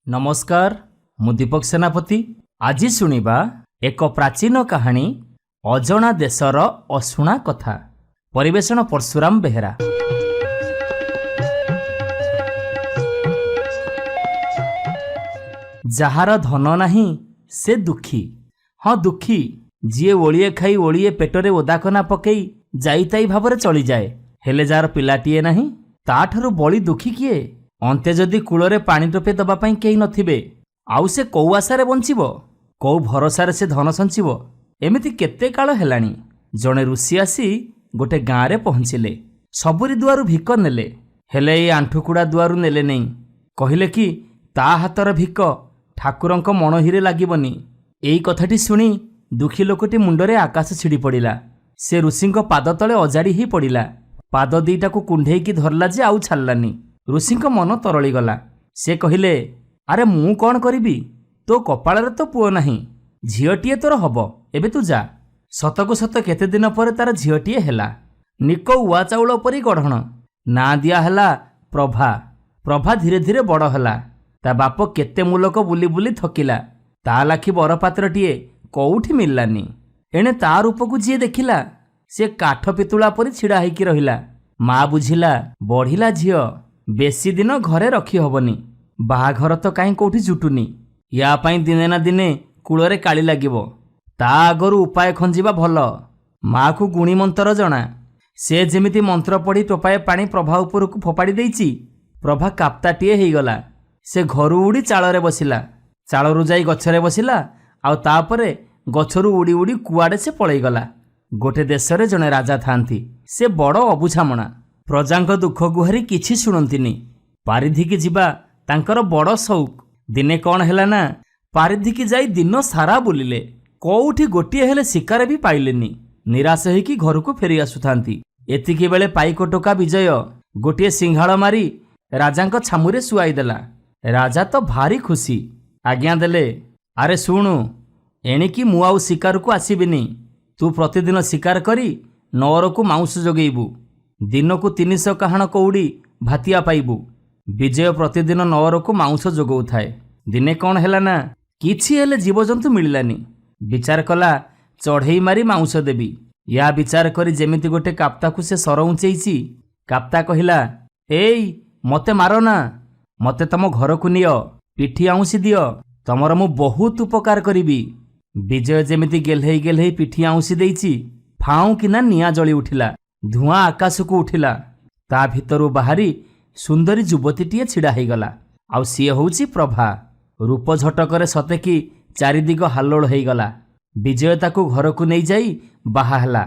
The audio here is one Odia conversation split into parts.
नमस्कार मु दीपक सेनापति। आज शुणिबा एक प्राचीन कहानी अजणा देशर अशुणा कथा। परिवेषण परशुराम बेहेरा। जार धन नाही से दुखी। हाँ दुखी जीए ओलिए खाई ओलिए पेटरे ओदाकना पकई जाईताई भावरे चली जाए, हेले जार पिलाटीए नाही ताठारु बड़ी दुखी किए। अंते जदि कूलरे पानी टोपे दबा पाई केही नथिबे आउ से कौ आशारे बंचिबो, कौ भरोसारे से धन संचिबो। एमिति केते काल हेलानी जणे ऋषि आसी गोटे गाँ रे पहुँचिले। सबुरी दुआरु भिक नेले, हेले ए आंठुकुड़ा दुआरु नेले नहीं। कहिले कि ता हातर भिक ठाकुरंक मणहिरे लागिबनी। एई कथाटी शुणी दुखी लोकटी मुंडरे आकाश छिड़ी पड़िला। से ऋषिंक पाद तले अजाड़ी ही पड़िला। पाद दीटाकू कुंढेईकी धरला जे आउ छाड़लानी। ऋषिंक मन तरली गला। से कहिले, अरे मु कौन करिबी, तो कपाଳରେ तो पुओ नाही, झीओटीए तोर हबो, एबे तू जा। सतकु सत केते दिन पर तार झीओटीए हेला। निक उआ चाउल परी गढ़ण। ना दिया हेला प्रभा। प्रभा धीरे धीरे बड़ हेला। ता बाप केते मूलक बुली बुली थकिला। ता लाखी बरपात्रटीए कोउठी मिललानी। एणे ता रूपकु जी देखिला से काठ पितुला परी छिड़ा ହେଇକି रहिला। माँ बुझिला बढ़िला झीओ, बेसी दिन घरे रखी हबनी। बाहाघर तो काई कोठी जुटुनी। या पाई दिने ना दिने कूलरे काली लागिबो। ता आगरु उपाय खंजिबा भल। माँ को गुणी मंत्र जना। से जेमिति मंत्र पढ़ी टोपाए पानी प्रभा उपरकू फोपाड़ी देइची। प्रभा काप्ताटीए ହେଇଗଲା। से घरु उड़ी चाଳରେ बसिला। चाळरू जाई गछरे बसिला। आउ तापरे गछरू उड़ी उड़ी कुआडे से पळेई गला। गोटे देशरे जने राजा थांती। से बड़ अबुझामणा। प्रजांक दुख गुहारी किछि शुणंतिनी। पारिधिकी जिबा तांकर बड़ शौक। दिने कौन हैला ना, पारिधिकी जाई दिन सारा बुलिले। कोउठी गोटिए हेले शिकार भी पाइलेनी। निराश होइकी घरकू फेरी आसुथांती। एतिकी बेले पाइक टोका विजय गोटिए सिंहाळ मारी राजांक छामुरे सुआई देला। राजा तो भारी खुशी। आज्ञा देले, अरे शुणु, एणिकी मु आउ शिकारकू आसीबिनी। तू प्रतिदिन शिकार करी नौरकू मांस जोगेइबू। दिनकू 300 काहाण कौड़ी भातिया पाइबू। विजय प्रतिदिन नौरकू मांस जोगौ थाए। दिने कौन हैला ना, किछि हेले जीवजंतु मिलिलानी। विचार कला चढ़ई मारी मांस देबी। या विचार करी जेमिति गोटे काप्ताकू से सर उंचेइची। काप्ता कहिला, एई मते मारो ना, मते तम घरकू नियो, पिठी आउंसी दियो, तमर मु बहुत उपकार करिबी। विजय जेमिति गेल्हेई गेल्हेई पिठी आउंसी देइची। फाउ किना निया जଳି उठिला। धुआं आकाशकू उठिला। ता भितरु बाहरी सुंदरी युवतीटीए छिड़ा ହେଇଗଲା। आउ सीए होउची प्रभा। रूप झटकरे सतेकी चारिदिग हाल्लोळ ହେଇଗଲା। विजय ताकू घरकू नहीं जाई बाहा ହେଲା।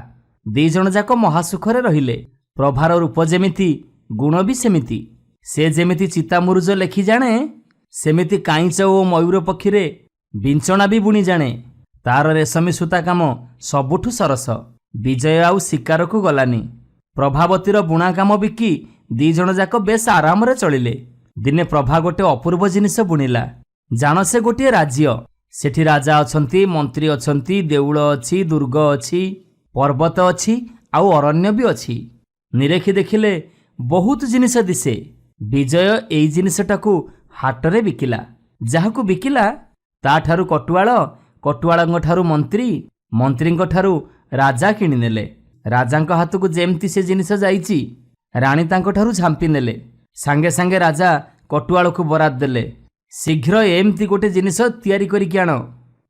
दी जण जाक महासुखरे रहिले। प्रभार रूप जेमिति गुण भी सेमिति। से जेमिति चिता मुरुज लेखि जाने, सेमिति काईच ओ मयूर पक्षीरे बिंचणा भी बुणी जाने। तार रेशमी सूता काम सबुठु सरस। विजय आउ शिकारकू गलानी। प्रभावतीर बुणा काम बिकी दी जण जाक बेस आराम चलिले। दिने प्रभा गोटे अपूर्व जिनिस बुणिला। जान से गोटे राज्य। सेठी राजा अछंती, मंत्री अछंती, देउळ अछि, दुर्ग अछि, पर्वत अछि, आउ अरण्य भी अछि। निरेखी देखिले बहुत जिनिस दिसे। विजय एई जिनिसटाकू हाटरे बिकिला। जाहाकू बिकिला ताठारु कटुआळ, कटुआळंग ठारु मंत्री, मंत्रींग ठारु राजा किणी नेले। राजांक हाथकू जेमती से जिनिस जाईची, राणी तांको ठारु झांपी नेले। सांगे सांगे राजा कटुआळकू बराद देले, शीघ्र एमती गोटे जिनिस तयारी करिकी आण।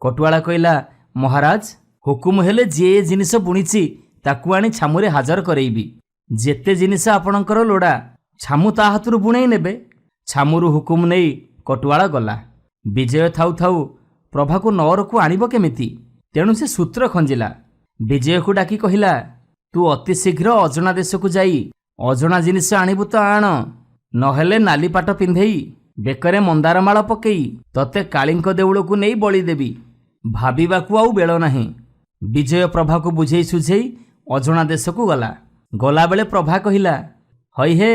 कटुआळ कहिला, महाराज हुकुम हेले जे जिनिस बुणीची ताकू आनी छामुरे हाजर करेइबी। जेते जिनिस आपणकर लोड़ा छामु ता हाथरु बुणेई नेबे। छामुरु हुकुम नेई कटुआळ गला। विजय थाउ थाउ प्रभाकू नौरकू आनिब केमिति, तेणु से सूत्र खंजिला। विजय को डाकी कहिला, तू अति शीघ्र अजणा देशकू जाई अजणा जिनिस आनिबू तो आण, नहेले नाली पाट पिंधेई बेकरे मंदार माळ पकेई तते कालींक देउळकू नेई बळी देबी। भाबिबाकू आउ बेळ नाही। विजय प्रभाकू बुझेई सुझेई अजणा देशकू गला। गला बेले प्रभा कहिला, हई हे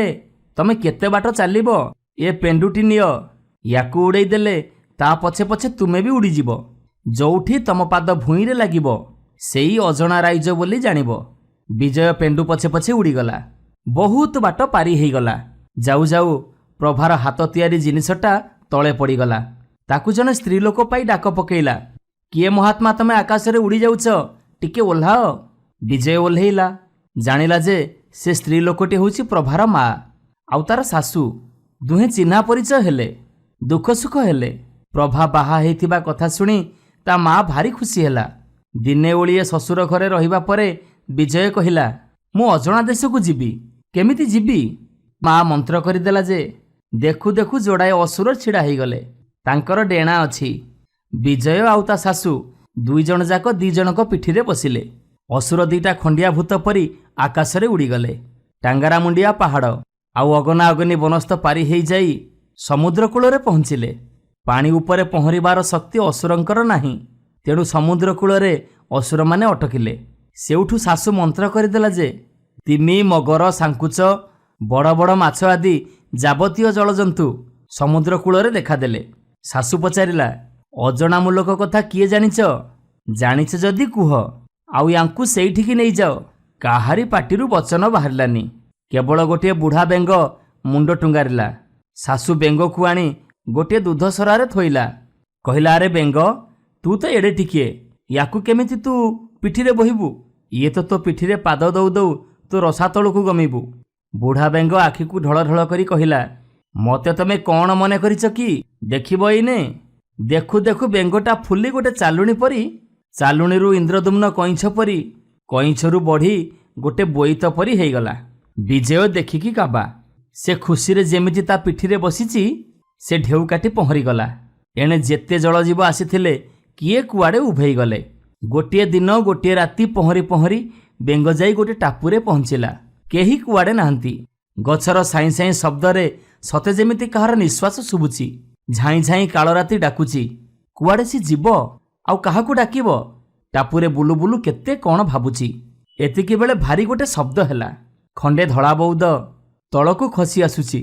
तमे केते बाट चालिबो, ए पेंडुटी नियो, याकू उड़ेई देले ता पछे पछे तुमे भी उड़ी जीवो। जोठी तम पाद भूईरे लागिबो सेई अजणा राइज बोली जानिबो। विजय पेंडु पछे पछे उड़ीगला। बहुत बाट पारी ହେଇଗଲା। जाऊ जाऊ प्रभार हाथ तियारी जिनिसटा ତଳେ ପଡ଼ିଗଲା। ତାକୁ ଜଣେ ସ୍ତ୍ରୀ ଲୋକ ପାଇ ଡାକ ପକେଇଲା, କିଏ ମହାତ୍ମା ତମେ ଆକାଶରେ ଉଡ଼ି ଯାଉଛ, ଟିକେ ଓହ୍ଲାଅ। ବିଜୟ ଓହ୍ଲେଇଲା। ଜାଣିଲା ଯେ ସେ ସ୍ତ୍ରୀ ଲୋକଟି ହେଉଛି ପ୍ରଭାର ମା ଆଉ ତାର ଶାଶୁ। ଦୁହେଁ ଚିହ୍ନା ପରିଚୟ ହେଲେ, ଦୁଃଖ ସୁଖ ହେଲେ। ପ୍ରଭା ବାହା ହେଇଥିବା କଥା ଶୁଣି ତା ମା ଭାରି ଖୁସି ହେଲା। ଦିନେ ଓଳିଏ ଶ୍ୱଶୁର ଘରେ ରହିବା ପରେ ବିଜୟ କହିଲା, ମୁଁ ଅଜଣା ଦେଶକୁ ଯିବି। କେମିତି ଯିବି? ମା ମନ୍ତ୍ର କରିଦେଲା ଯେ ଦେଖୁ ଦେଖୁ ଯୋଡ଼ାଏ ଅସୁର ଛିଡ଼ା ହେଇଗଲେ। ତାଙ୍କର ଡେଣା ଅଛି। ବିଜୟ ଆଉ ତା ଶାଶୁ ଦୁଇ ଜଣ ଯାକ ଦି ଜଣଙ୍କ ପିଠିରେ ବସିଲେ। ଅସୁର ଦିଟା ଖଣ୍ଡିଆ ଭୂତ ପରି ଆକାଶରେ ଉଡ଼ିଗଲେ। ଟାଙ୍ଗରା ମୁଣ୍ଡିଆ ପାହାଡ଼ ଆଉ ଅଗନା ଅଗନି ବନସ୍ତ ପାରି ହେଇଯାଇ ସମୁଦ୍ର କୂଳରେ ପହଞ୍ଚିଲେ। ପାଣି ଉପରେ ପହଁରିବାର ଶକ୍ତି ଅସୁରଙ୍କର ନାହିଁ, ତେଣୁ ସମୁଦ୍ର କୂଳରେ ଅସୁରମାନେ ଅଟକିଲେ। ସେଉଠୁ ଶାଶୁ ମନ୍ତ୍ର କରିଦେଲା ଯେ ତିମି, ମଗର, ସାଙ୍କୁଚ, ବଡ଼ ବଡ଼ ମାଛ ଆଦି ଯାବତୀୟ ଜଳଜନ୍ତୁ ସମୁଦ୍ର କୂଳରେ ଦେଖାଦେଲେ। ଶାଶୁ ପଚାରିଲା, ଅଜଣା ମୂଲକ କଥା କିଏ ଜାଣିଛ? ଜାଣିଛ ଯଦି କୁହ, ଆଉ ୟାଙ୍କୁ ସେଇଠିକି ନେଇଯାଅ। କାହାରି ପାଟିରୁ ବଚନ ବାହାରିଲାନି। କେବଳ ଗୋଟିଏ ବୁଢ଼ା ବେଙ୍ଗ ମୁଣ୍ଡ ଟୁଙ୍ଗାରିଲା। ଶାଶୁ ବେଙ୍ଗକୁ ଆଣି ଗୋଟିଏ ଦୁଧସରାରେ ଥୋଇଲା। କହିଲା, ଆରେ ବେଙ୍ଗ, ତୁ ତ ଏଡ଼େ ଟିକିଏ, ୟାକୁ କେମିତି ତୁ ପିଠିରେ ବୋହିବୁ? ଇଏ ତ ତୋ ପିଠିରେ ପାଦ ଦଉ ଦଉ ତୁ ରସାତଳକୁ ଗମିବୁ। ବୁଢ଼ା ବେଙ୍ଗ ଆଖିକୁ ଢଳ ଢଳ କରି କହିଲା, ମତେ ତମେ କ'ଣ ମନେ କରିଛ କି? ଦେଖିବ ଏଇନେ। ଦେଖୁ ଦେଖୁ ବେଙ୍ଗଟା ଫୁଲି ଗୋଟେ ଚାଲୁଣୀ ପରି, ଚାଲୁଣୀରୁ ଇନ୍ଦ୍ରଦୁମ୍ନ କଇଁଛ ପରି, କଇଁଛରୁ ବଢ଼ି ଗୋଟେ ବୋଇତ ପରି ହେଇଗଲା। ବିଜୟ ଦେଖିକି କାବା। ସେ ଖୁସିରେ ଯେମିତି ତା ପିଠିରେ ବସିଛି, ସେ ଢେଉ କାଟି ପହଁରିଗଲା। ଏଣେ ଯେତେ ଜଳଜୀବ ଆସିଥିଲେ କିଏ କୁଆଡ଼େ ଉଭେଇ ଗଲେ। ଗୋଟିଏ ଦିନ ଗୋଟିଏ ରାତି ପହଁରି ପହଁରି ବେଙ୍ଗ ଯାଇ ଗୋଟେ ଟାପୁରେ ପହଞ୍ଚିଲା। କେହି କୁଆଡ଼େ ନାହାନ୍ତି। ଗଛର ସାଇଁ ସାଇଁ ଶବ୍ଦରେ ସତେ ଯେମିତି କାହାର ନିଶ୍ୱାସ ଶୁଭୁଛି। ଝାଇଁ ଝାଇଁ କାଳରାତି ଡାକୁଛି। କୁଆଡ଼େ ସେ ଯିବ ଆଉ କାହାକୁ ଡାକିବ? ଟାପୁରେ ବୁଲୁ ବୁଲୁ କେତେ କ'ଣ ଭାବୁଛି। ଏତିକି ବେଳେ ଭାରି ଗୋଟେ ଶବ୍ଦ ହେଲା। ଖଣ୍ଡେ ଧଳା ବଉଦ ତଳକୁ ଖସି ଆସୁଛି।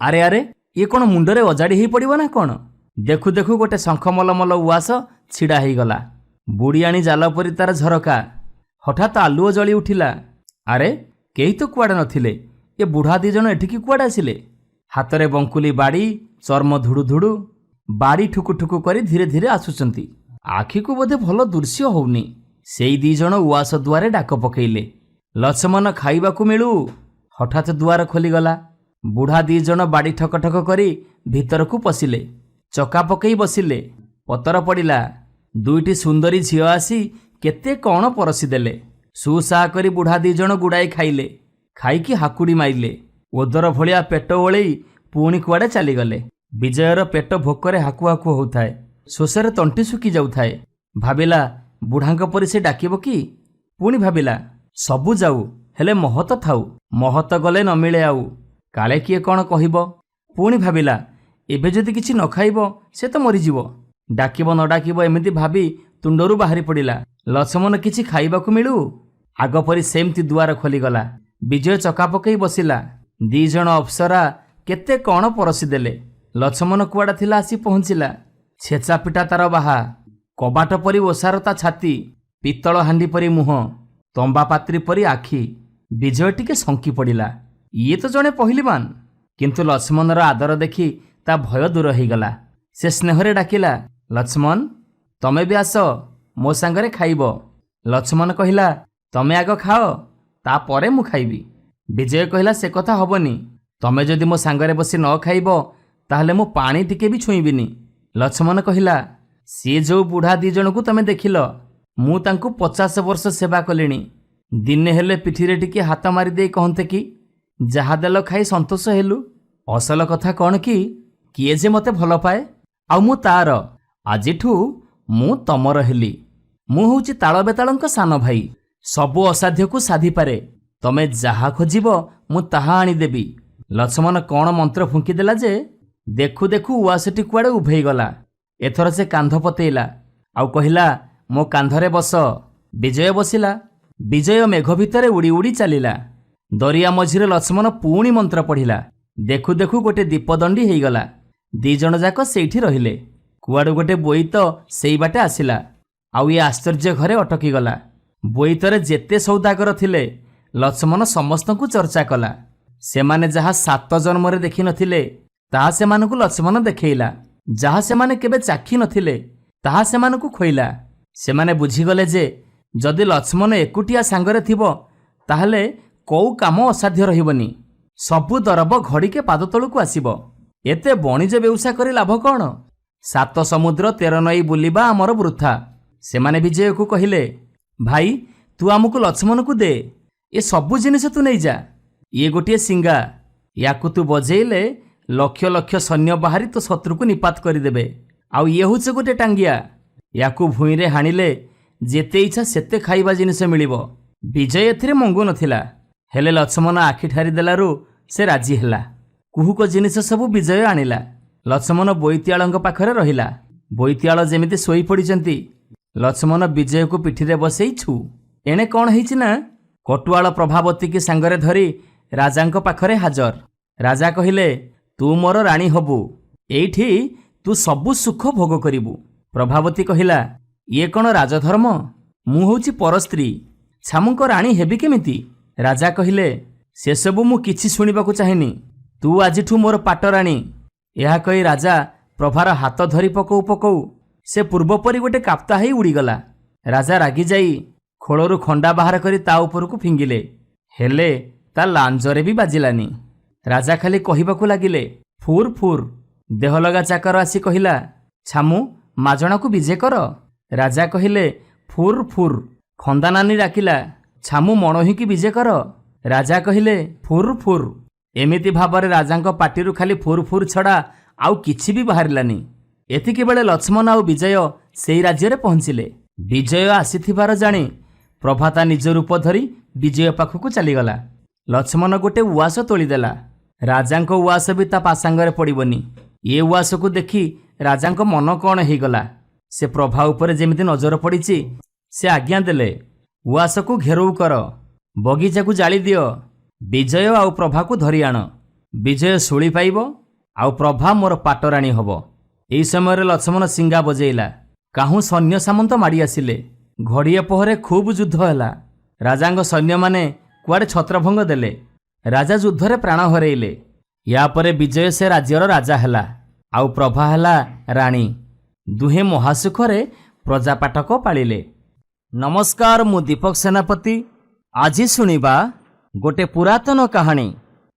ଆରେ ଆରେ, ଇଏ କ'ଣ ମୁଣ୍ଡରେ ଅଜାଡ଼ି ହେଇ ପଡ଼ିବ ନା କ'ଣ? ଦେଖୁ ଦେଖୁ ଗୋଟେ ଶଙ୍ଖ ମଲମଲ ଉଆସ ଛିଡ଼ା ହେଇଗଲା। ବୁଡ଼ିଆଣି ଜାଲ ପରି ତାର ଝରକା। ହଠାତ୍ ଆଲୁଅ ଜଳି ଉଠିଲା। ଆରେ, କେହି ତ କୁଆଡ଼େ ନଥିଲେ। ଏ ବୁଢ଼ା ଦି ଜଣ ଏଠିକି କୁଆଡ଼େ ଆସିଲେ? ହାତରେ ବଙ୍କୁଲି ବାଡ଼ି, ଚର୍ମ ଧୁଡ଼ୁ ଧୁଡ଼ୁ, ବାଡ଼ି ଠୁକୁ ଠୁକୁ କରି ଧୀରେ ଧୀରେ ଆସୁଛନ୍ତି। ଆଖିକୁ ବୋଧେ ଭଲ ଦୃଶ୍ୟ ହଉନି। ସେଇ ଦି ଜଣ ଉଆସ ଦୁଆରେ ଡାକ ପକେଇଲେ, ଲଛମନ ଖାଇବାକୁ ମିଳୁ। ହଠାତ୍ ଦୁଆର ଖୋଲିଗଲା। ବୁଢ଼ା ଦି ଜଣ ବାଡ଼ି ଠକ ଠକ କରି ଭିତରକୁ ପଶିଲେ। ଚକା ପକେଇ ବସିଲେ। ପତର ପଡ଼ିଲା। ଦୁଇଟି ସୁନ୍ଦରୀ ଝିଅ ଆସି କେତେ କ'ଣ ପରସି ଦେଲେ। ସୁସା କରି ବୁଢ଼ା ଦି ଜଣ ଗୁଡ଼ାଏ ଖାଇଲେ। ଖାଇକି ହାକୁଡ଼ି ମାଇଲେ। ଓଦର ଭଳିଆ ପେଟ ଓଳେଇ ପୁଣି କୁଆଡ଼େ ଚାଲିଗଲେ। ବିଜୟର ପେଟ ଭୋକରେ ହାକୁ ହାକୁ ହେଉଥାଏ। ଶୋଷରେ ତଣ୍ଟି ଶୁଖି ଯାଉଥାଏ। ଭାବିଲା, ବୁଢ଼ାଙ୍କ ପରି ସେ ଡାକିବ କି? ପୁଣି ଭାବିଲା, ସବୁ ଯାଉ, ହେଲେ ମହତ ଥାଉ। ମହତ ଗଲେ ନ ମିଳେ ଆଉ, କାଳେ କିଏ କ'ଣ କହିବ। ପୁଣି ଭାବିଲା, ଏବେ ଯଦି କିଛି ନ ଖାଇବ ସେ ତ ମରିଯିବ। ଡାକିବ ନ ଡାକିବ ଏମିତି ଭାବି ତୁଣ୍ଡରୁ ବାହାରି ପଡ଼ିଲା, ଲଛମନ କିଛି ଖାଇବାକୁ ମିଳୁ। ଆଗ ପରି ସେମିତି ଦୁଆର ଖୋଲିଗଲା। ବିଜୟ ଚକା ପକେଇ ବସିଲା। ଦି ଜଣ ଅପ୍ସରା କେତେ କ'ଣ ପରସି ଦେଲେ। ଲଛମନ କୁଆଡ଼େ ଥିଲା ଆସି ପହଞ୍ଚିଲା। ଛେଚା ପିଟା ତାର ବାହା, କବାଟ ପରି ଓସାର ତା ଛାତି, ପିତ୍ତଳ ହାଣ୍ଡି ପରି ମୁହଁ, ତମ୍ବା ପାତ୍ରୀ ପରି ଆଖି। ବିଜୟ ଟିକେ ଶଙ୍କି ପଡ଼ିଲା। ଇଏ ତ ଜଣେ ପହିଲିମାନ। କିନ୍ତୁ ଲକ୍ଷ୍ମଣର ଆଦର ଦେଖି ତା ଭୟ ଦୂର ହେଇଗଲା। ସେ ସ୍ନେହରେ ଡାକିଲା, ଲକ୍ଷ୍ମଣ, ତମେ ବି ଆସ, ମୋ ସାଙ୍ଗରେ ଖାଇବ। ଲକ୍ଷ୍ମଣ କହିଲା, ତମେ ଆଗ ଖାଅ, ତାପରେ ମୁଁ ଖାଇବି। ବିଜୟ କହିଲା, ସେ କଥା ହବନି। ତମେ ଯଦି ମୋ ସାଙ୍ଗରେ ବସି ନ ଖାଇବ ତାହେଲେ ମୁଁ ପାଣି ଟିକେ ବି ଛୁଇଁବିନି। ଲକ୍ଷ୍ମଣ କହିଲା, ସିଏ ଯୋଉ ବୁଢ଼ା ଦି ଜଣକୁ ତମେ ଦେଖିଲ, ମୁଁ ତାଙ୍କୁ 50 ବର୍ଷ ସେବା କଲିଣି। ଦିନେ ହେଲେ ପିଠିରେ ଟିକେ ହାତ ମାରିଦେଇ କହନ୍ତେ କି, ଯାହା ଦେଲ ଖାଇ ସନ୍ତୋଷ ହେଲୁ। ଅସଲ କଥା କ'ଣ କି, କିଏ ଯେ ମୋତେ ଭଲ ପାଏ ଆଉ ମୁଁ ତାର। ଆଜିଠୁ ମୁଁ ତମର ହେଲି। ମୁଁ ହେଉଛି ତାଳ ବେତାଳଙ୍କ ସାନ ଭାଇ। ସବୁ ଅସାଧ୍ୟକୁ ସାଧିପାରେ। ତମେ ଯାହା ଖୋଜିବ ମୁଁ ତାହା ଆଣିଦେବି। ଲକ୍ଷ୍ମଣ କ'ଣ ମନ୍ତ୍ର ଫୁଙ୍କିଦେଲା ଯେ ଦେଖୁ ଦେଖୁ ଉଆସଟି କୁଆଡ଼େ ଉଭେଇଗଲା। ଏଥର ସେ କାନ୍ଧ ପତେଇଲା ଆଉ କହିଲା, ମୋ କାନ୍ଧରେ ବସ। ବିଜୟ ବସିଲା। ବିଜୟ ମେଘ ଭିତରେ ଉଡ଼ି ଉଡ଼ି ଚାଲିଲା। ଦରିଆ ମଝିରେ ଲକ୍ଷ୍ମଣ ପୁଣି ମନ୍ତ୍ର ପଢ଼ିଲା। ଦେଖୁ ଦେଖୁ ଗୋଟେ ଦୀପଦଣ୍ଡି ହେଇଗଲା। ଦି ଜଣ ଯାକ ସେଇଠି ରହିଲେ। କୁଆଡ଼ୁ ଗୋଟେ ବୋଇତ ସେଇ ବାଟେ ଆସିଲା ଆଉ ଏ ଆଶ୍ଚର୍ଯ୍ୟ ଘରେ ଅଟକିଗଲା। ବୋଇତରେ ଯେତେ ସୌଦାଗର ଥିଲେ ଲକ୍ଷ୍ମଣ ସମସ୍ତଙ୍କୁ ଚର୍ଚ୍ଚା କଲା। ସେମାନେ ଯାହା 7 ଜନ୍ମରେ ଦେଖିନଥିଲେ ତାହା ସେମାନଙ୍କୁ ଲକ୍ଷ୍ମଣ ଦେଖେଇଲା। ଯାହା ସେମାନେ କେବେ ଚାଖି ନଥିଲେ ତାହା ସେମାନଙ୍କୁ ଖୋଇଲା। ସେମାନେ ବୁଝିଗଲେ ଯେ ଯଦି ଲକ୍ଷ୍ମଣ ଏକୁଟିଆ ସାଙ୍ଗରେ ଥିବ ତାହେଲେ କୋଉ କାମ ଅସାଧ୍ୟ ରହିବନି। ସବୁ ଦରବ ଘଡ଼ିକେ ପାଦ ତଳକୁ ଆସିବ। ଏତେ ବଣିଜ ବ୍ୟବସାୟ କରି ଲାଭ କ'ଣ? 7 ସମୁଦ୍ର 13 ନଈ ବୁଲିବା ଆମର ବୃଥା। ସେମାନେ ବିଜୟକୁ କହିଲେ, ଭାଇ ତୁ ଆମକୁ ଲକ୍ଷ୍ମଣକୁ ଦେ, ଏ ସବୁ ଜିନିଷ ତୁ ନେଇଯା। ଇଏ ଗୋଟିଏ ଶିଙ୍ଗା, ୟାକୁ ତୁ ବଜେଇଲେ ଲକ୍ଷ ଲକ୍ଷ ସୈନ୍ୟ ବାହାରି ତୋ ଶତ୍ରୁକୁ ନିପାତ କରିଦେବେ। ଆଉ ଇଏ ହେଉଛି ଗୋଟେ ଟାଙ୍ଗିଆ, ୟାକୁ ଭୂଇଁରେ ହାଣିଲେ ଯେତେ ଇଚ୍ଛା ସେତେ ଖାଇବା ଜିନିଷ ମିଳିବ। ବିଜୟ ଏଥିରେ ମଙ୍ଗୁ ନଥିଲା, ହେଲେ ଲକ୍ଷ୍ମଣ ଆଖି ଠାରି ଦେଲାରୁ ସେ ରାଜି ହେଲା। କୁହୁକ ଜିନିଷ ସବୁ ବିଜୟ ଆଣିଲା। ଲକ୍ଷ୍ମଣ ବୋଇତିଆଳଙ୍କ ପାଖରେ ରହିଲା। ବୋଇତିଆଳ ଯେମିତି ଶୋଇପଡ଼ିଛନ୍ତି, ଲକ୍ଷ୍ମଣ ବିଜୟକୁ ପିଠିରେ ବସେଇ ଛୁ। ଏଣେ କ'ଣ ହେଇଛି ନା, କଟୁଆଳ ପ୍ରଭାବତୀକି ସାଙ୍ଗରେ ଧରି ରାଜାଙ୍କ ପାଖରେ ହାଜର। ରାଜା କହିଲେ, ତୁ ମୋର ରାଣୀ ହବୁ, ଏଇଠି ତୁ ସବୁ ସୁଖ ଭୋଗ କରିବୁ। ପ୍ରଭାବତୀ କହିଲା, ଇଏ କ'ଣ ରାଜଧର୍ମ? ମୁଁ ହେଉଛି ପରସ୍ତ୍ରୀ, ଛାମୁଙ୍କ ରାଣୀ ହେବି କେମିତି? ରାଜା କହିଲେ, ସେସବୁ ମୁଁ କିଛି ଶୁଣିବାକୁ ଚାହେଁନି, ତୁ ଆଜିଠୁ ମୋର ପାଟରାଣୀ। ଏହା କହି ରାଜା ପ୍ରଭାର ହାତ ଧରି ପକଉ ପକଉ ସେ ପୂର୍ବପରି ଗୋଟେ କାପ୍ତା ହେଇ ଉଡ଼ିଗଲା। ରାଜା ରାଗି ଯାଇ ଖୋଳରୁ ଖଣ୍ଡା ବାହାର କରି ତା ଉପରକୁ ଫିଙ୍ଗିଲେ, ହେଲେ ତା ଲାଞ୍ଜରେ ବି ବାଜିଲାନି। ରାଜା ଖାଲି କହିବାକୁ ଲାଗିଲେ, ଫୁର ଫୁର। ଦେହଲଗା ଚାକର ଆସି କହିଲା, ଛାମୁ ମାଜଣାକୁ ବିଜେ କର। ରାଜା କହିଲେ, ଫୁର ଫୁର। ଖନ୍ଦାନାନୀ ଡାକିଲା, ଛାମୁ ମଣୋହିକି ବିଜେ କର। ରାଜା କହିଲେ, ଫୁର ଫୁର। ଏମିତି ଭାବରେ ରାଜାଙ୍କ ପାଟିରୁ ଖାଲି ଫୁର ଫୁର ଛଡ଼ା ଆଉ କିଛି ବି ବାହାରିଲାନି। ଏତିକିବେଳେ ଲକ୍ଷ୍ମଣ ଆଉ ବିଜୟ ସେଇ ରାଜ୍ୟରେ ପହଞ୍ଚିଲେ। ବିଜୟ ଆସିଥିବାର ଜାଣି ପ୍ରଭା ତା ନିଜ ରୂପ ଧରି ବିଜୟ ପାଖକୁ ଚାଲିଗଲା। ଲକ୍ଷ୍ମଣ ଗୋଟେ ଉଆସ ତୋଳିଦେଲା। ରାଜାଙ୍କ ଉଆସ ବି ତା ପାସାଙ୍ଗରେ ପଡ଼ିବନି। ଏ ଉଆସକୁ ଦେଖି ରାଜାଙ୍କ ମନ କ'ଣ ହେଇଗଲା। ସେ ପ୍ରଭା ଉପରେ ଯେମିତି ନଜର ପଡ଼ିଛି, ସେ ଆଜ୍ଞା ଦେଲେ, ଉଆସକୁ ଘେରଉ କର, ବଗିଚାକୁ ଜାଳି ଦିଅ, ବିଜୟ ଆଉ ପ୍ରଭାକୁ ଧରି ଆଣ। ବିଜୟ ଶୂଳି ପାଇବ, ଆଉ ପ୍ରଭା ମୋର ପାଟରାଣୀ ହବ। ଏହି ସମୟରେ ଲକ୍ଷ୍ମଣ ଶିଙ୍ଗା ବଜେଇଲା। କାହୁଁ ସୈନ୍ୟ ସାମନ୍ତ ମାଡ଼ି ଆସିଲେ। ଘଡ଼ିଏ ପହରେ ଖୁବ୍ ଯୁଦ୍ଧ ହେଲା। ରାଜାଙ୍କ ସୈନ୍ୟମାନେ କୁଆଡ଼େ ଛତ୍ରଭଙ୍ଗ ଦେଲେ। ରାଜା ଯୁଦ୍ଧରେ ପ୍ରାଣ ହରେଇଲେ। ୟା ପରେ ବିଜୟ ସେ ରାଜ୍ୟର ରାଜା ହେଲା, ଆଉ ପ୍ରଭା ହେଲା ରାଣୀ। ଦୁହେଁ ମହାସୁଖରେ ପ୍ରଜାପାଟକ ପାଳିଲେ। ନମସ୍କାର, ମୁଁ ଦୀପକ ସେନାପତି। ଆଜି ଶୁଣିବା ଗୋଟେ ପୁରାତନ କାହାଣୀ,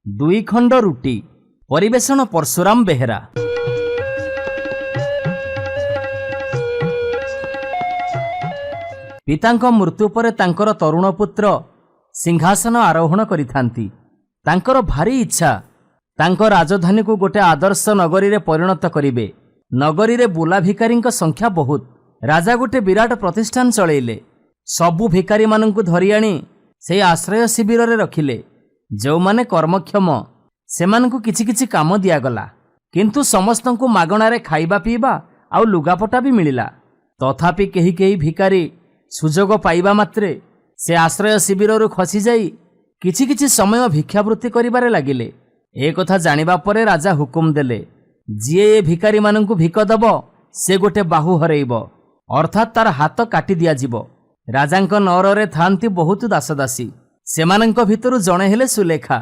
2 ଖଣ୍ଡ ରୁଟି। ପରିବେଷଣ ପରଶୁରାମ ବେହେରା। ପିତାଙ୍କ ମୃତ୍ୟୁ ପରେ ତାଙ୍କର ତରୁଣ ପୁତ୍ର ସିଂହାସନ ଆରୋହଣ କରିଥାନ୍ତି। ତାଙ୍କର ଭାରି ଇଚ୍ଛା ତାଙ୍କ ରାଜଧାନୀକୁ ଗୋଟେ ଆଦର୍ଶ ନଗରୀରେ ପରିଣତ କରିବେ। ନଗରୀରେ ବୁଲା ଭିକାରୀଙ୍କ ସଂଖ୍ୟା ବହୁତ। ରାଜା ଗୋଟେ ବିରାଟ ପ୍ରତିଷ୍ଠାନ ଚଳେଇଲେ। ସବୁ ଭିକାରୀମାନଙ୍କୁ ଧରି ଆଣି ସେହି ଆଶ୍ରୟ ଶିବିରରେ ରଖିଲେ। ଯେଉଁମାନେ କର୍ମକ୍ଷମ ସେମାନଙ୍କୁ କିଛି କିଛି କାମ ଦିଆଗଲା, କିନ୍ତୁ ସମସ୍ତଙ୍କୁ ମାଗଣାରେ ଖାଇବା ପିଇବା ଆଉ ଲୁଗାପଟା ବି ମିଳିଲା। ତଥାପି କେହି କେହି ଭିକାରୀ ସୁଯୋଗ ପାଇବା ମାତ୍ରେ ସେ ଆଶ୍ରୟ ଶିବିରରୁ ଖସିଯାଇ କିଛି କିଛି ସମୟ ଭିକ୍ଷାବୃତ୍ତି କରିବାରେ ଲାଗିଲେ। ଏ କଥା ଜାଣିବା ପରେ ରାଜା ହୁକୁମ ଦେଲେ, ଯିଏ ଏ ଭିକାରୀମାନଙ୍କୁ ଭିକ ଦେବ ସେ ଗୋଟେ ବାହୁ ହରେଇବ, ଅର୍ଥାତ୍ ତାର ହାତ କାଟି ଦିଆଯିବ। ରାଜାଙ୍କ ନଅରରେ ଥାନ୍ତି ବହୁତ ଦାସଦାସୀ। ସେମାନଙ୍କ ଭିତରୁ ଜଣେ ହେଲେ ସୁଲେଖା,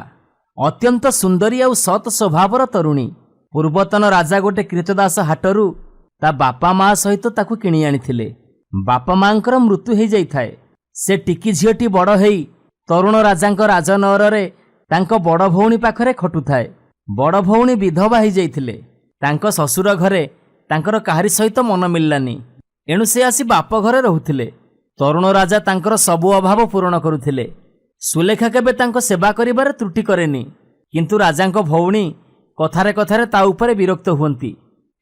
ଅତ୍ୟନ୍ତ ସୁନ୍ଦରୀ ଆଉ ସତ୍ ସ୍ୱଭାବର ତରୁଣୀ। ପୂର୍ବତନ ରାଜା ଗୋଟେ କ୍ରୀତଦାସ ହାଟରୁ ତା ବାପା ମା ସହିତ ତାକୁ କିଣି ଆଣିଥିଲେ। ବାପା ମାଙ୍କର ମୃତ୍ୟୁ ହେଇଯାଇଥାଏ। ସେ ଟିକି ଝିଅଟି ବଡ଼ ହେଇ ତରୁଣ ରାଜାଙ୍କ ରାଜନଅରରେ ତାଙ୍କ ବଡ଼ ଭଉଣୀ ପାଖରେ ଖଟୁଥାଏ। ବଡ଼ ଭଉଣୀ ବିଧବା ହେଇଯାଇଥିଲେ। ତାଙ୍କ ଶ୍ୱଶୁର ଘରେ ତାଙ୍କର କାହାରି ସହିତ ମନ ମିଳିଲାନି। ଏଣୁ ସେ ଆସି ବାପ ଘରେ ରହୁଥିଲେ। ତରୁଣ ରାଜା ତାଙ୍କର ସବୁ ଅଭାବ ପୂରଣ କରୁଥିଲେ। ସୁଲେଖା କେବେ ତାଙ୍କ ସେବା କରିବାରେ ତ୍ରୁଟି କରେନି, କିନ୍ତୁ ରାଜାଙ୍କ ଭଉଣୀ କଥାରେ କଥାରେ ତା ଉପରେ ବିରକ୍ତ ହୁଅନ୍ତି,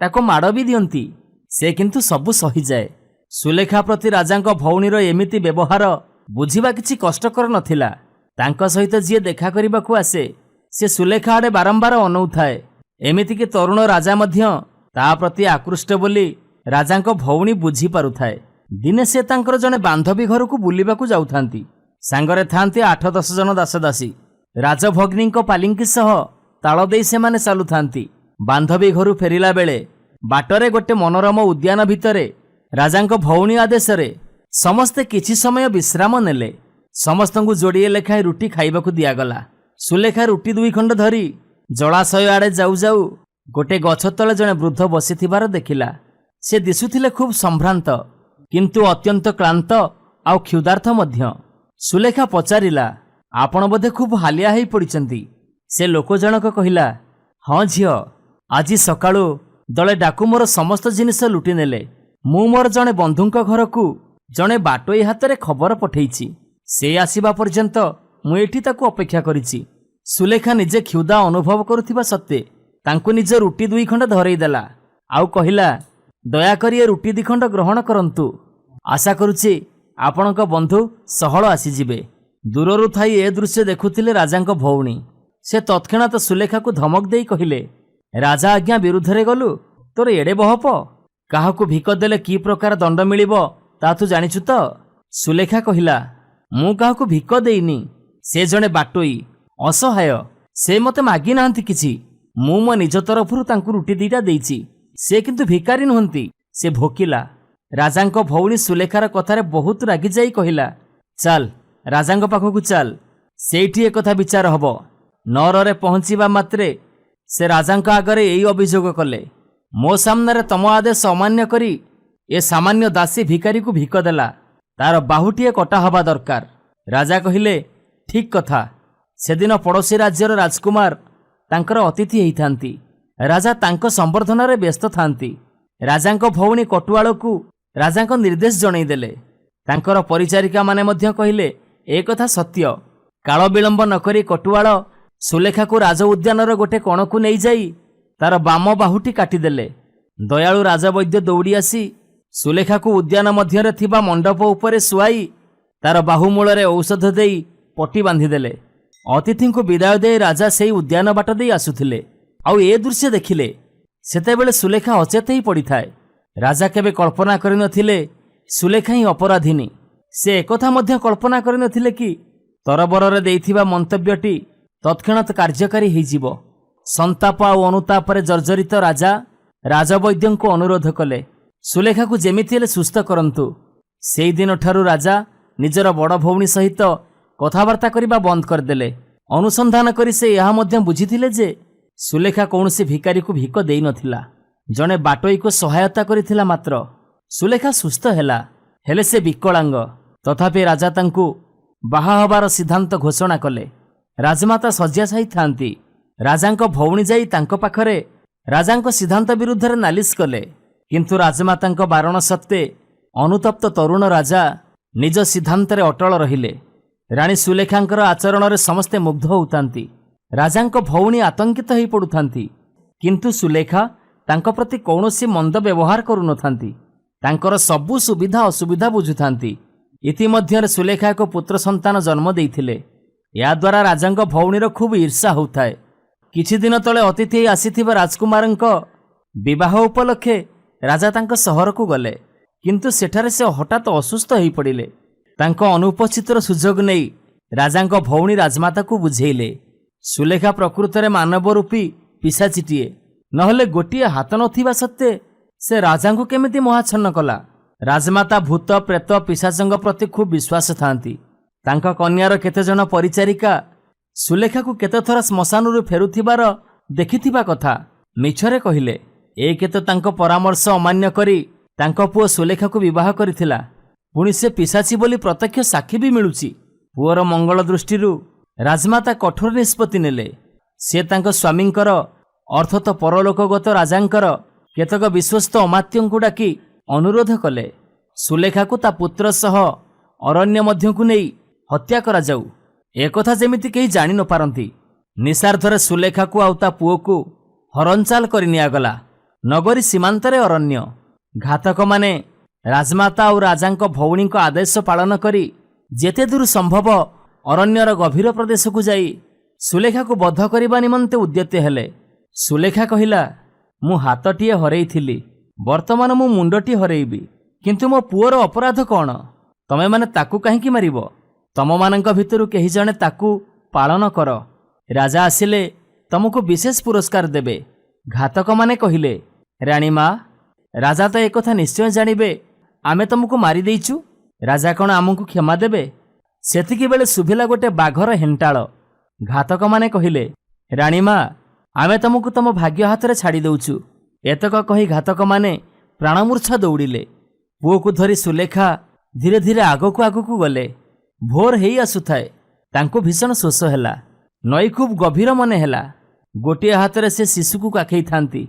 ତାକୁ ମାଡ଼ ବି ଦିଅନ୍ତି। ସେ କିନ୍ତୁ ସବୁ ସହିଯାଏ। ସୁଲେଖା ପ୍ରତି ରାଜାଙ୍କ ଭଉଣୀର ଏମିତି ବ୍ୟବହାର ବୁଝିବା କିଛି କଷ୍ଟକର ନଥିଲା। ତାଙ୍କ ସହିତ ଯିଏ ଦେଖା କରିବାକୁ ଆସେ ସେ ସୁଲେଖା ଆଡ଼େ ବାରମ୍ବାର ଅନଉଥାଏ। ଏମିତିକି ତରୁଣ ରାଜା ମଧ୍ୟ ତା ପ୍ରତି ଆକୃଷ୍ଟ ବୋଲି ରାଜାଙ୍କ ଭଉଣୀ ବୁଝିପାରୁଥାଏ। ଦିନେ ସେ ତାଙ୍କର ଜଣେ ବାନ୍ଧବୀ ଘରକୁ ବୁଲିବାକୁ ଯାଉଥାନ୍ତି। ସାଙ୍ଗରେ ଥାନ୍ତି 8-10 ଜଣ ଦାସଦାସୀ। ରାଜଭଗ୍ନୀଙ୍କ ପାଲିଙ୍କି ସହ ତାଳ ଦେଇ ସେମାନେ ଚାଲୁଥାନ୍ତି। ବାନ୍ଧବୀ ଘରୁ ଫେରିଲା ବେଳେ ବାଟରେ ଗୋଟେ ମନୋରମ ଉଦ୍ୟାନ ଭିତରେ ରାଜାଙ୍କ ଭଉଣୀ ଆଦେଶରେ ସମସ୍ତେ କିଛି ସମୟ ବିଶ୍ରାମ ନେଲେ। ସମସ୍ତଙ୍କୁ ଯୋଡ଼ିଏ ଲେଖାଏଁ ରୁଟି ଖାଇବାକୁ ଦିଆଗଲା। ସୁଲେଖା ରୁଟି 2 ଖଣ୍ଡ ଧରି ଜଳାଶୟ ଆଡ଼େ ଯାଉ ଯାଉ गोटे गछ तले जड़े वृद्ध बसिथिबार देखिला। से दिशुथिले खूब संभ्रांत किंतु अत्यंत क्लांत आउ क्षुधार्थ मध्य। सुलेखा पचारिला, आपण बोधे खूब हालिया हेई पड़िचंती। से लोक जनक कहिला, हाँ झियो, आज सकाळु दले डाकू मोर समस्त जिनिस लुटि नेले। मु मोर जड़े बंधुंक घर को जड़े बाटोई हाथ में खबर पठेइछि। से आसीबा पर्यंत मु एठी ताकू अपेक्षा करिछि। सुलेखा निजे क्षुधा अनुभव करुथिबा सत्ते तांकु निज रुटी 2 खंड धरई देला आउ कहिला, दयाकरी ए रुटी 2 खंड ग्रहण करंतु। आशा करुछि आपणक बंधु सहल आसीजिबे। दूररु थाई ए दृश्य देखुथिले राजांक भौणी। से तत्क्षणात सुलेखा को धमक देई कहिले, राजा आज्ञा विरुद्धरे गलु, तोर एडे बहप। काहाकू भिक देले की प्रकार दंड मिलिबो ता तू जानिछु तो? सुलेखा कहिला, मु काहाकू भिक देइनी। से जणे बाटोई असहाय, से मते मागी नाहंती किछि। मु मो निज तरफरु तांकू रुटी 2टा देइछि। से किंतु भिकारी नहंती। से भोकिला। राजांक भौणी सुलेखार कथारे बहुत रागी जाई कहिला, चल राजांक पाखकू चल, सेठी एक कथा विचार हबो। नौरे पहुंचीबा मात्रे से राजांक आगरे एई अभियोग कले, मो सामने तम आदेश अमान्य करी ए सामान्य दासी भिकारी को भिक देला, तार बाहुटीए कटा हवा दरकार। राजा कहिले, ठीक कथा। सेदिन पड़ोशी राज्यर राजकुमार तांकर अतिथि हेइथांती। राजा तांको संबर्धनारे व्यस्त थांती। राजांक भौणी कटुआल को राजांक निर्देश जणई देले। तांकर परिचारिका माने मध्य कहिले, ए कथा सत्य। काल विलंब नकरी कटुआल सुलेखा को राज उद्यानर गोटे कोण को नहीं जाई तार बाम बाहुटी काटिदेले। दयालु राजवैद्य दौड़ी आसी सुलेखा को उद्यान मध्यरे थिबा मंडप उपरे सुआई तार बाहुमूलरे औषध देई पट्टी बांधिदेले। अतिथि को विदाय दे राजा से उद्यान बाट दे आसुथिले। आउ ए दृश्य देखिले सेतेबेले सुलेखा अचेत ही पड़ी थाए। राजा केबे कल्पना करि नथिले सुलेखा ही अपराधिनी। से एकथा मध्य कल्पना करि नथिले कि तरबररे देइथिबा मंतव्यटी तत्क्षणात कार्यकारी हेजिबो। संताप और अनुताप जर्जरित राजा राजवैद्य को अनुरोध कले, सुलेखा को जेमिति हेले सुस्थ करंतु। सेई दिन ठारू राजा निजर बड़ भौणी सहित कथबार्ता करिबा बंद करदेले। अनुसंधान करी से यहा मध्य बुझिथिले जे सुलेखा कौनसी भिकारी को भिक देई नथिला, जणे बाटोई को सहायता करिथिला मात्र। सुलेखा सुस्थ हेला, हेले से विकलांग। तथापि राजा तांकू बाहा हबार सिद्धांत घोषणा कले। राजमाता शଯ୍या साई थांती। राजांक भौणी जाई तांको पाखरे राजांक सिद्धांत विरुद्ध रे नालिश कले, किंतु राजमातांक बारण सत्ते अनुतप्त तरुण राजा निज सिद्धांत रे अटल रहिले। राणी सुलेखांकर आचरण रे समस्ते मुग्ध होतांती। राजांक भौणी आतंकित होई पडुथांती, किंतु सुलेखा तांको प्रति कौनसी मंद व्यवहार करू नथांती। तांकर सबु सुविधा असुविधा बुझुथांती। इतिमध्यरे सुलेखा एक पुत्र संतान जन्म देइथिले। या द्वारा राजांक भौणीर खूब ईर्षा होउथाए। किछि दिन तले अतिथि आसीथिबा राजकुमारंक विवाह उपलक्षे राजा तांक सहर को गले, किंतु सेठारे से हठात असुस्थ होई पड़िले। तांको अनुपस्थितर सुजोग नेई राजांक भौणी राजमाता को बुझेइले, सुलेखा प्रकृତରେ मानव रूपी पिशाचिटिए, नहले गोटिए हाथ नथिबा सत्ते से राजा को केमिति मोहाच्छन्न कला। राजमाता भूत प्रेत पिशाचंग प्रति खूब विश्वास थांती। तांका कन्यार केते जन परिचारिका सुलेखा को केते थरा श्मशानरू फेरुथिबार देखिथिबा कथा मिछरे कहिले। ए केते तांको परामर्श अमान्य करी तांको पुओ सुलेखा को विवाह करिथिला। पुणी से पिशाची बोली प्रत्यक्ष साक्षी भी मिलुची। पुओर मंगल दृष्टिरू राजमाता कठोर निष्पत्ति नेले। से तांको स्वामींकर अर्थात परलोकगत राजांकर केतक विश्वस्त अमात्यंकु डाकी अनुरोध कले, सुलेखा को ता पुत्र सह अरण्य मध्य को नहीं हत्या करा जाऊ। एकथा जेमिति केही जानि न पारंती। निशार्धरे सुलेखा को आउ ता पुओ को हरणचाल करि नियागला। नगरी सीमांतरे अरण्य। घातक माने राजमाता और राजांक भौणी को आदेश पालन करी जेते दूर संभव अरण्यर गभीर प्रदेश को जाई सुलेखा को बध करने निमंते उद्यत हेले। सुलेखा कहिला, मु हाथटीए हरैथिली, वर्तमान मु मुंडटी हरैबी, किंतु मो पुओर अपराध कौन? तमे माने ताकू काहींकी मारिबो? तम मानक भितरु केही जणे ताकू पालन कर। राजा आसिले तमको विशेष पुरस्कार देबे। घातक माने कहिले, राणी माँ, राजा तो एक कथा निश्चय जानिबे आमे तुमको मारी देइछु। राजा कौन आमको क्षमा देबे? सेतिकी बेले सुभिला गोटे बाघर हेंटाळ। घातक माने कहिले, राणी माँ, ଆମେ ତମକୁ ତମ ଭାଗ୍ୟ ହାତରେ ଛାଡ଼ି ଦେଉଛୁ। ଏତକ କହି ଘାତକମାନେ ପ୍ରାଣମୂର୍ଚ୍ଛା ଦୌଡ଼ିଲେ। ପୁଅକୁ ଧରି ସୁଲେଖା ଧୀରେ ଧୀରେ ଆଗକୁ ଆଗକୁ ଗଲେ। ଭୋର ହେଇ ଆସୁଥାଏ। ତାଙ୍କୁ ଭୀଷଣ ଶୋଷ ହେଲା। ନଈ ଖୁବ୍ ଗଭୀର ମନେ ହେଲା। ଗୋଟିଏ ହାତରେ ସେ ଶିଶୁକୁ କାଖେଇଥାନ୍ତି,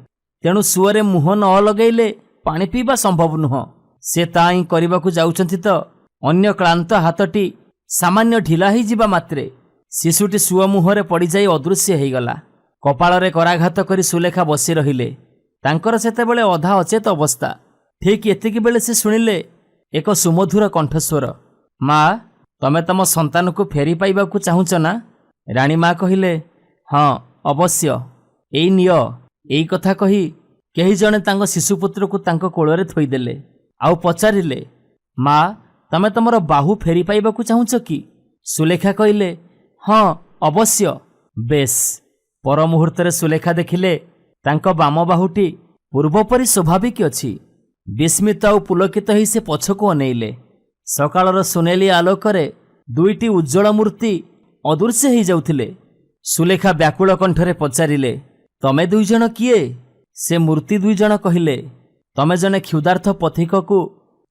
ତେଣୁ ସୁଅରେ ମୁହଁ ନ ଲଗେଇଲେ ପାଣି ପିଇବା ସମ୍ଭବ ନୁହଁ। ସେ ତା ହିଁ କରିବାକୁ ଯାଉଛନ୍ତି ତ ଅନ୍ୟ କ୍ଳାନ୍ତ ହାତଟି ସାମାନ୍ୟ ଢିଲା ହେଇଯିବା ମାତ୍ରେ ଶିଶୁଟି ସୁଅ ମୁହଁରେ ପଡ଼ିଯାଇ ଅଦୃଶ୍ୟ ହେଇଗଲା। କପାଳରେ କରାଘାତ କରି ସୁଲେଖା ବସି ରହିଲେ। ତାଙ୍କର ସେତେବେଳେ ଅଧା ଅଚେତ ଅବସ୍ଥା। ଠିକ୍ ଏତିକି ବେଳେ ସେ ଶୁଣିଲେ ଏକ ସୁମଧୁର କଣ୍ଠସ୍ୱର। ମା, ତମେ ତମ ସନ୍ତାନକୁ ଫେରି ପାଇବାକୁ ଚାହୁଁଛ ନା? ରାଣୀମା କହିଲେ, ହଁ ଅବଶ୍ୟ, ଏଇ ନିଅ। ଏଇ କଥା କହି କେହି ଜଣେ ତାଙ୍କ ଶିଶୁପୁତ୍ରକୁ ତାଙ୍କ କୋଳରେ ଥୋଇଦେଲେ। ଆଉ ପଚାରିଲେ, ମା, ତମେ ତମର ବାହୁ ଫେରି ପାଇବାକୁ ଚାହୁଁଛ କି? ସୁଲେଖା କହିଲେ, ହଁ ଅବଶ୍ୟ। ବେଶ୍। ପର ମୁହୂର୍ତ୍ତରେ ସୁଲେଖା ଦେଖିଲେ ତାଙ୍କ ବାମ ବାହୁଟି ପୂର୍ବପରି ସ୍ୱାଭାବିକ ଅଛି। ବିସ୍ମିତ ଆଉ ପୁଲକିତ ହୋଇ ସେ ପଛକୁ ଅନେଇଲେ। ସକାଳର ସୁନେଲି ଆଲୋକରେ ଦୁଇଟି ଉଜ୍ଜଳ ମୂର୍ତ୍ତି ଅଦୃଶ୍ୟ ହେଇଯାଉଥିଲେ। ସୁଲେଖା ବ୍ୟାକୁଳ କଣ୍ଠରେ ପଚାରିଲେ, ତମେ ଦୁଇଜଣ କିଏ? ସେ ମୂର୍ତ୍ତି ଦୁଇଜଣ କହିଲେ, ତମେ ଜଣେ କ୍ଷୁଧାର୍ଥ ପଥିକକୁ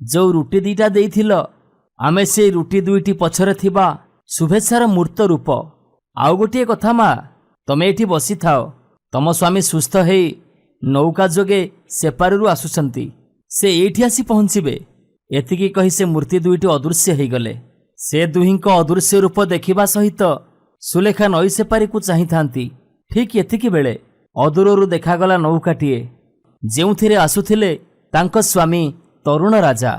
ଯେଉଁ ରୁଟି ଦିଟା ଦେଇଥିଲ, ଆମେ ସେଇ ରୁଟି ଦୁଇଟି ପଛରେ ଥିବା ଶୁଭେଚ୍ଛାର ମୂର୍ତ୍ତ ରୂପ। ଆଉ ଗୋଟିଏ କଥା ମା, ତମେ ଏଠି ବସିଥାଅ। ତମ ସ୍ୱାମୀ ସୁସ୍ଥ ହେଇ ନୌକା ଯୋଗେ ସେପାରିରୁ ଆସୁଛନ୍ତି। ସେ ଏଇଠି ଆସି ପହଞ୍ଚିବେ। ଏତିକି କହି ସେ ମୂର୍ତ୍ତି ଦୁଇଟି ଅଦୃଶ୍ୟ ହେଇଗଲେ। ସେ ଦୁହିଁଙ୍କ ଅଦୃଶ୍ୟ ରୂପ ଦେଖିବା ସହିତ ସୁଲେଖା ନଈ ସେପାରିକୁ ଚାହିଁଥାନ୍ତି। ଠିକ୍ ଏତିକି ବେଳେ ଅଦୂରରୁ ଦେଖାଗଲା ନୌକାଟିଏ, ଯେଉଁଥିରେ ଆସୁଥିଲେ ତାଙ୍କ ସ୍ୱାମୀ ତରୁଣ ରାଜା।